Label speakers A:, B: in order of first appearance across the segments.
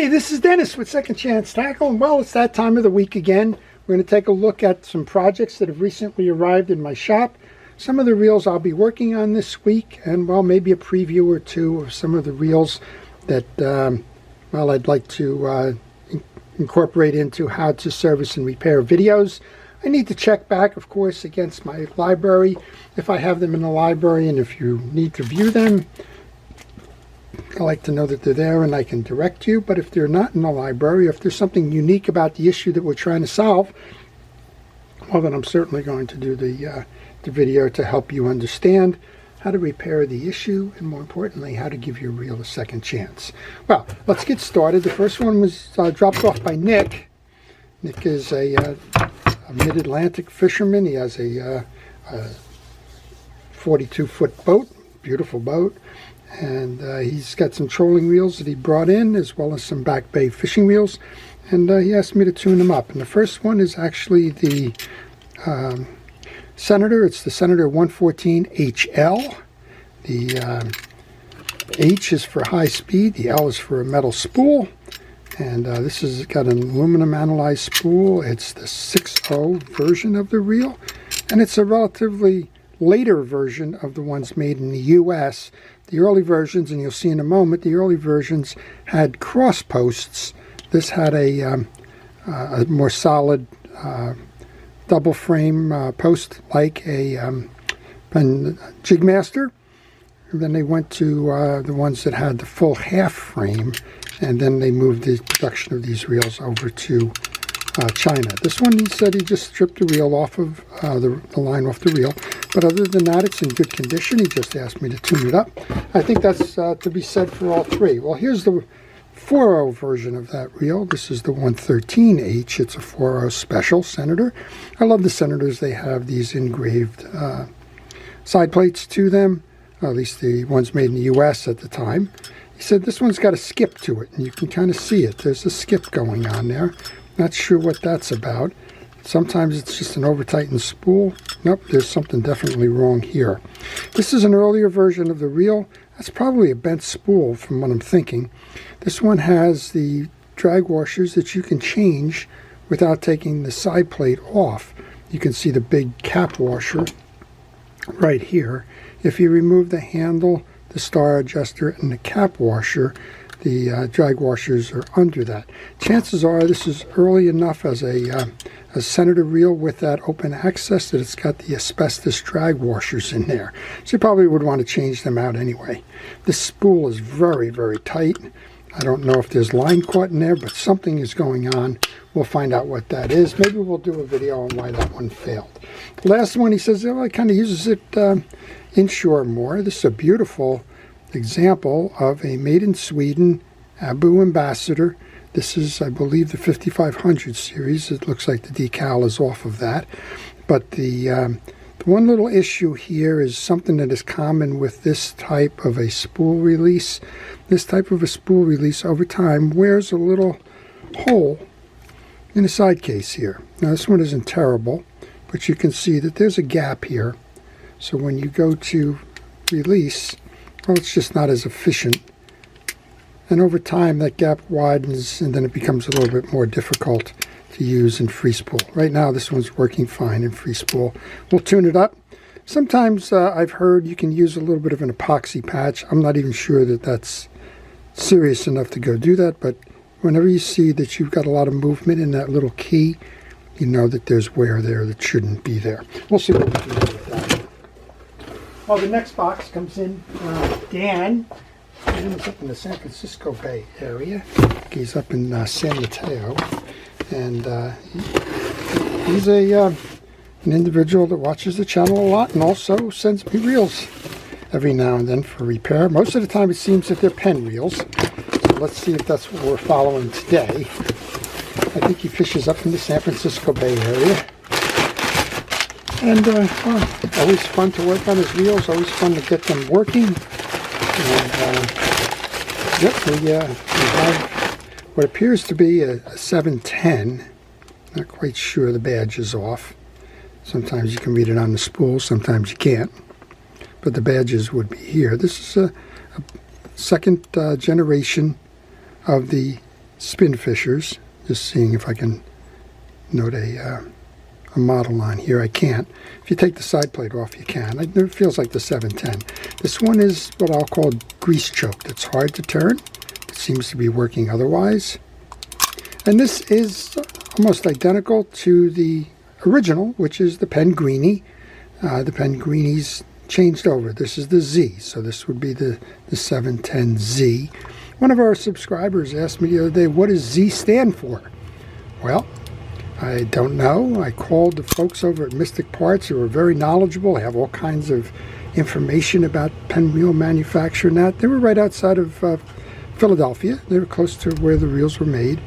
A: Hi, this is Dennis with Second Chance Tackle, and well, it's that time of the week again. We're going to take a look at some projects that have recently arrived in my shop, some of the reels I'll be working on this week, and well, maybe a preview or two of some of the reels that, well, I'd like to incorporate into how to service and repair videos. I need to check back, of course, against my library, if I have them in the library, and if you need to view them, I like to know that they're there and I can direct you. But if they're not in the library, if there's something unique about the issue that we're trying to solve, well, then I'm certainly going to do the video to help you understand how to repair the issue, and more importantly, how to give your reel a second chance. Well, let's get started. The first one was dropped off by Nick. Nick is a mid-Atlantic fisherman. He has a 42-foot boat, beautiful boat. And he's got some trolling reels that he brought in, as well as some back bay fishing reels, and he asked me to tune them up. And the first one is actually the Senator. It's the Senator 114 HL. The H is for high speed, the L is for a metal spool, and this has got an aluminum analyzed spool. It's the 6.0 version of the reel, and it's a relatively later version of the ones made in the US. The early versions, and you'll see in a moment, the early versions had cross posts. This had a more solid double frame post, like a Jigmaster. And then they went to the ones that had the full half frame, and then they moved the production of these reels over to China. This one, he said he just stripped the reel off of the line off the reel, but other than that, it's in good condition. He just asked me to tune it up. I think that's to be said for all three. Well, here's the 4.0 version of that reel. This is the 113H. It's a 4.0 special Senator. I love the Senators. They have these engraved side plates to them, at least the ones made in the US at the time. He said this one's got a skip to it, and you can kind of see it. There's a skip going on there. Not sure what that's about. Sometimes it's just an over-tightened spool. Nope, there's something definitely wrong here. This is an earlier version of the reel. That's probably a bent spool from what I'm thinking. This one has the drag washers that you can change without taking the side plate off. You can see the big cap washer right here. If you remove the handle, the star adjuster, and the cap washer, the drag washers are under that. Chances are this is early enough as a Senator reel with that open access that it's got the asbestos drag washers in there. So you probably would want to change them out anyway. This spool is very, very tight. I don't know if there's line caught in there, but something is going on. We'll find out what that is. Maybe we'll do a video on why that one failed. The last one, he says, oh, it kind of uses it inshore more. This is a beautiful example of a made in Sweden Abu Ambassador. This is, I believe, the 5500 series. It looks like the decal is off of that. But the one little issue here is something that is common with this type of a spool release. This type of a spool release over time wears a little hole in the side case here. Now this one isn't terrible, but you can see that there's a gap here. So when you go to release, well, it's just not as efficient. And over time, that gap widens, and then it becomes a little bit more difficult to use in free spool. Right now, this one's working fine in free spool. We'll tune it up. Sometimes I've heard you can use a little bit of an epoxy patch. I'm not even sure that that's serious enough to go do that, but whenever you see that you've got a lot of movement in that little key, you know that there's wear there that shouldn't be there. We'll see what we can do with that. Well, the next box comes in, Dan. He's up in the San Francisco Bay area. He's up in San Mateo. And he's an individual that watches the channel a lot and also sends me reels every now and then for repair. Most of the time it seems that they're pen reels. So let's see if that's what we're following today. I think he fishes up in the San Francisco Bay area. And always fun to work on his reels, always fun to get them working. And yep, we have what appears to be a 710. Not quite sure, the badge is off. Sometimes you can read it on the spool, sometimes you can't. But the badges would be here. This is a second generation of the spin fishers. Just seeing if I can note a model on here. I can't. If you take the side plate off, you can. It feels like the 710. This one is what I'll call grease choked. It's hard to turn. It seems to be working otherwise. And this is almost identical to the original, which is the Penn Greenie. The Penn Greenie's changed over. This is the Z, so this would be the 710Z. One of our subscribers asked me the other day, what does Z stand for? Well, I don't know. I called the folks over at Mystic Parts who are very knowledgeable, have all kinds of information about Penn reel manufacture and that. They were right outside of Philadelphia. They were close to where the reels were made,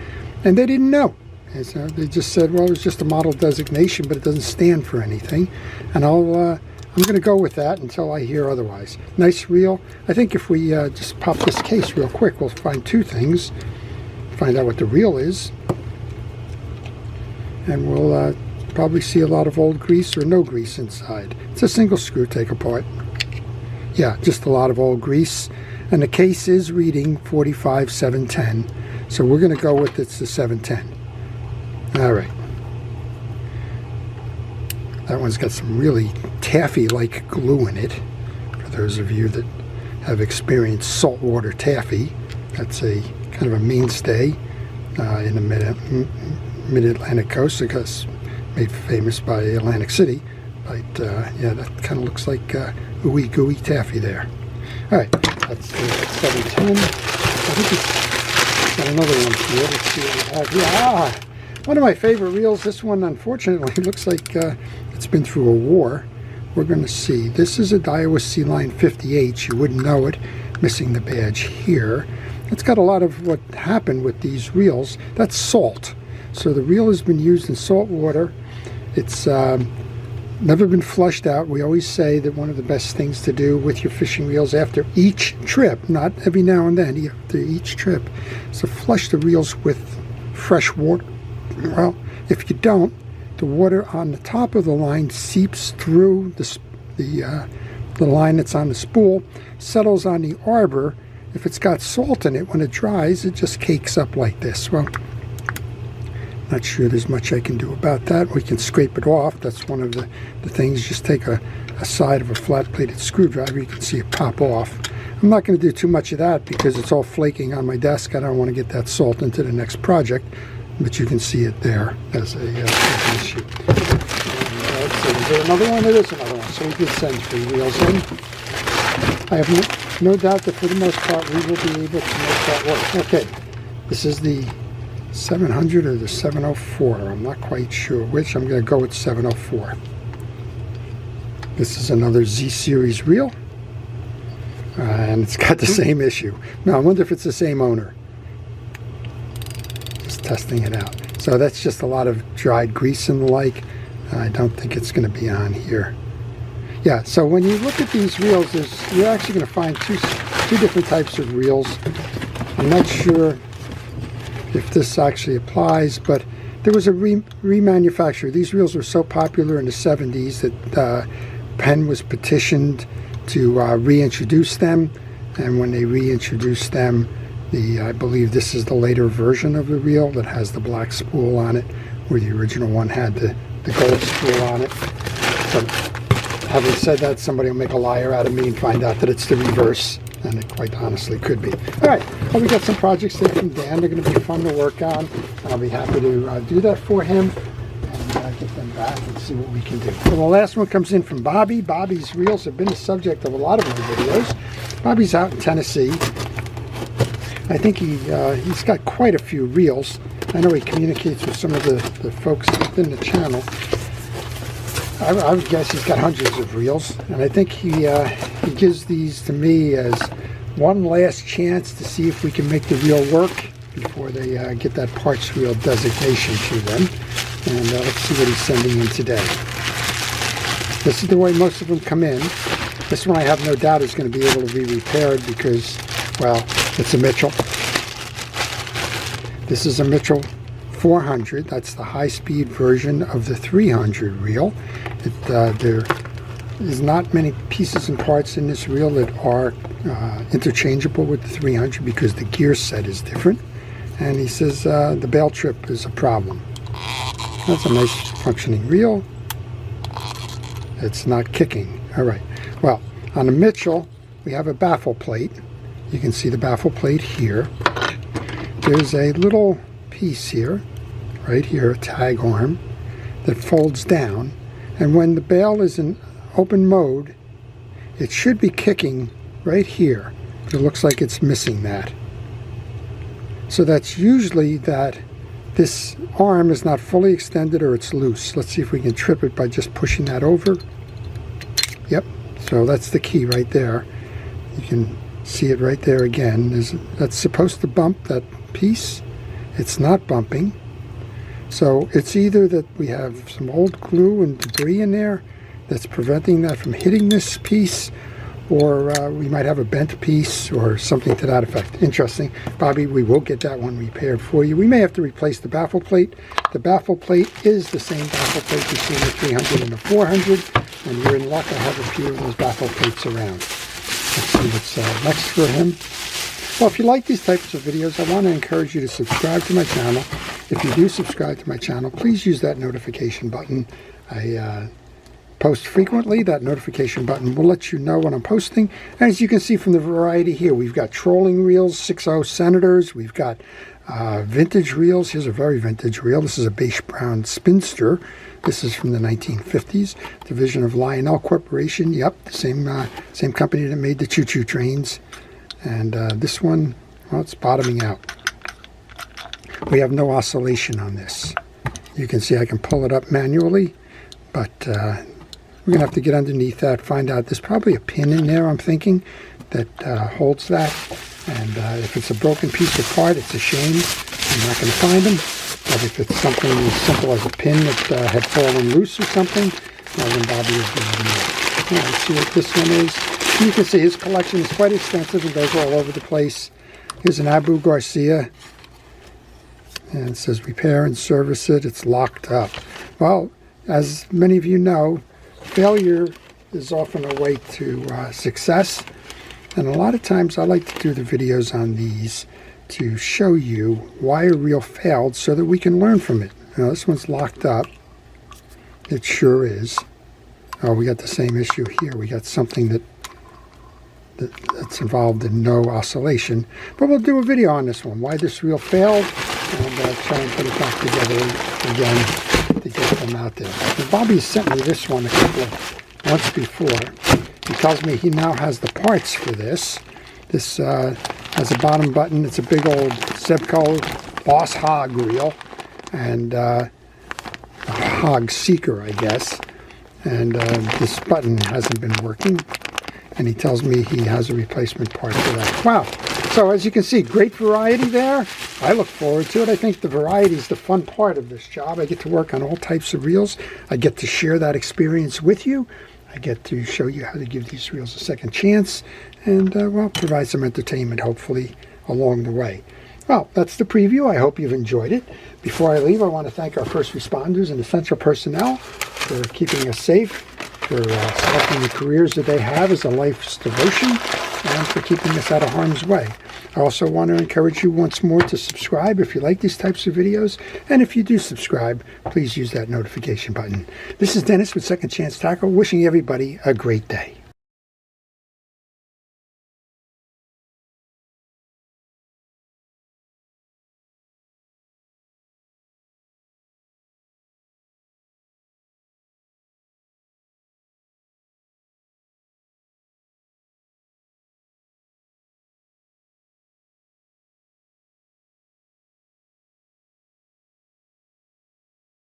A: and they didn't know. And so they just said, well, it's just a model designation, but it doesn't stand for anything. And I'm going to go with that until I hear otherwise. Nice reel. I think if we just pop this case real quick, we'll find two things. Find out what the reel is, and we'll probably see a lot of old grease or no grease inside. It's a single screw take apart. Yeah, just a lot of old grease. And the case is reading 45710. So we're going to go with it's the 710. All right. That one's got some really taffy-like glue in it. For those of you that have experienced saltwater taffy, that's a kind of a mainstay in the mid-Atlantic coast, because made famous by Atlantic City. But yeah, that kind of looks like ooey gooey taffy there. All right, that's the 710. I think it's got another one here. Let's see what we have here. One of my favorite reels. This one, unfortunately, looks like it's been through a war. We're going to see. This is a Daiwa Sea Line 50H. You wouldn't know it, missing the badge here. It's got a lot of what happened with these reels. That's salt. So the reel has been used in salt water. It's never been flushed out. We always say that one of the best things to do with your fishing reels after each trip, not every now and then, after each trip, is to flush the reels with fresh water. Well, if you don't, the water on the top of the line seeps through the line that's on the spool, settles on the arbor. If it's got salt in it, when it dries, it just cakes up like this. Well, not sure there's much I can do about that. We can scrape it off. That's one of the things. Just take a side of a flat-plated screwdriver. You can see it pop off. I'm not going to do too much of that because it's all flaking on my desk. I don't want to get that salt into the next project, but you can see it there as an issue. Let's see, is there another one? There is another one. So we did send 3 reels in. I have no doubt that for the most part we will be able to make that work. Okay, this is the 700 or the 704. I'm not quite sure which. I'm going to go with 704. This is another Z series reel, and it's got the same issue. Now I wonder if it's the same owner. Just testing it out. So that's just a lot of dried grease and the like. I don't think it's going to be on here. Yeah, so when you look at these reels, you're actually going to find two different types of reels. I'm not sure if this actually applies, but there was a remanufacture. These reels were so popular in the 70s that Penn was petitioned to reintroduce them, and when they reintroduced them, I believe this is the later version of the reel that has the black spool on it, where the original one had the gold spool on it. So, having said that, somebody will make a liar out of me and find out that it's the reverse. And it quite honestly could be. All right, well, we got some projects there from Dan. They're going to be fun to work on. I'll be happy to do that for him and get them back and see what we can do. So the last one comes in from Bobby. Bobby's reels have been the subject of a lot of my videos. Bobby's out in Tennessee. I think he's got quite a few reels. I know he communicates with some of the folks within the channel. I would guess he's got hundreds of reels, and I think he gives these to me as one last chance to see if we can make the reel work before they get that parts reel designation to them. And let's see what he's sending in today. This is the way most of them come in. This one I have no doubt is going to be able to be repaired because, well, it's a Mitchell. This is a Mitchell 400. That's the high-speed version of the 300 reel. There is not many pieces and parts in this reel that are interchangeable with the 300 because the gear set is different. and he says the bail trip is a problem. That's a nice functioning reel. It's not kicking. All right. Well, on the Mitchell, we have a baffle plate. You can see the baffle plate here. There's a little piece here, right here, a tag arm, that folds down. And when the bail is in open mode, it should be kicking right here. But it looks like it's missing that. So that's usually that this arm is not fully extended or it's loose. Let's see if we can trip it by just pushing that over. Yep. So that's the key right there. You can see it right there again. That's supposed to bump that piece. It's not bumping. So it's either that we have some old glue and debris in there that's preventing that from hitting this piece, or we might have a bent piece or something to that effect. Interesting. Bobby, we will get that one repaired for you. We may have to replace the baffle plate. The baffle plate is the same baffle plate you see in the 300 and the 400, and you're in luck. I have a few of those baffle plates around. Let's see what's next for him. Well, if you like these types of videos, I want to encourage you to subscribe to my channel. If you do subscribe to my channel, please use that notification button. I post frequently. That notification button will let you know when I'm posting. And as you can see from the variety here, we've got trolling reels, 6.0 Senators. We've got vintage reels. Here's a very vintage reel. This is a beige brown Spinster. This is from the 1950s. Division of Lionel Corporation. Yep, the same company that made the choo-choo trains. And this one, well, it's bottoming out. We have no oscillation on this. You can see I can pull it up manually, but we're going to have to get underneath that, find out. There's probably a pin in there, I'm thinking, that holds that. And if it's a broken piece of part, it's a shame. I'm not going to find them. But if it's something as simple as a pin that had fallen loose or something, well, then Bobby is going to know. Let's see what this one is. You can see his collection is quite extensive and goes all over the place. Here's an Abu Garcia. And it says repair and service it. It's locked up. Well, as many of you know, failure is often a way to success. And a lot of times I like to do the videos on these to show you why a reel failed so that we can learn from it. Now this one's locked up. It sure is. Oh, we got the same issue here. We got something that's involved in no oscillation. But we'll do a video on this one, why this reel failed, and try and put it back together again to get them out there. Now, Bobby sent me this one a couple of months before. He tells me he now has the parts for this. This has a bottom button. It's a big old Zebco Boss Hog reel, and a Hog Seeker, I guess. And this button hasn't been working. And he tells me he has a replacement part for that. Wow. So as you can see, great variety there. I look forward to it. I think the variety is the fun part of this job. I get to work on all types of reels. I get to share that experience with you. I get to show you how to give these reels a second chance and, well, provide some entertainment, hopefully, along the way. Well, that's the preview. I hope you've enjoyed it. Before I leave, I want to thank our first responders and essential personnel for keeping us safe, for selecting the careers that they have as a life's devotion, and for keeping us out of harm's way. I also want to encourage you once more to subscribe if you like these types of videos, and if you do subscribe, please use that notification button. This is Dennis with Second Chance Tackle, wishing everybody a great day.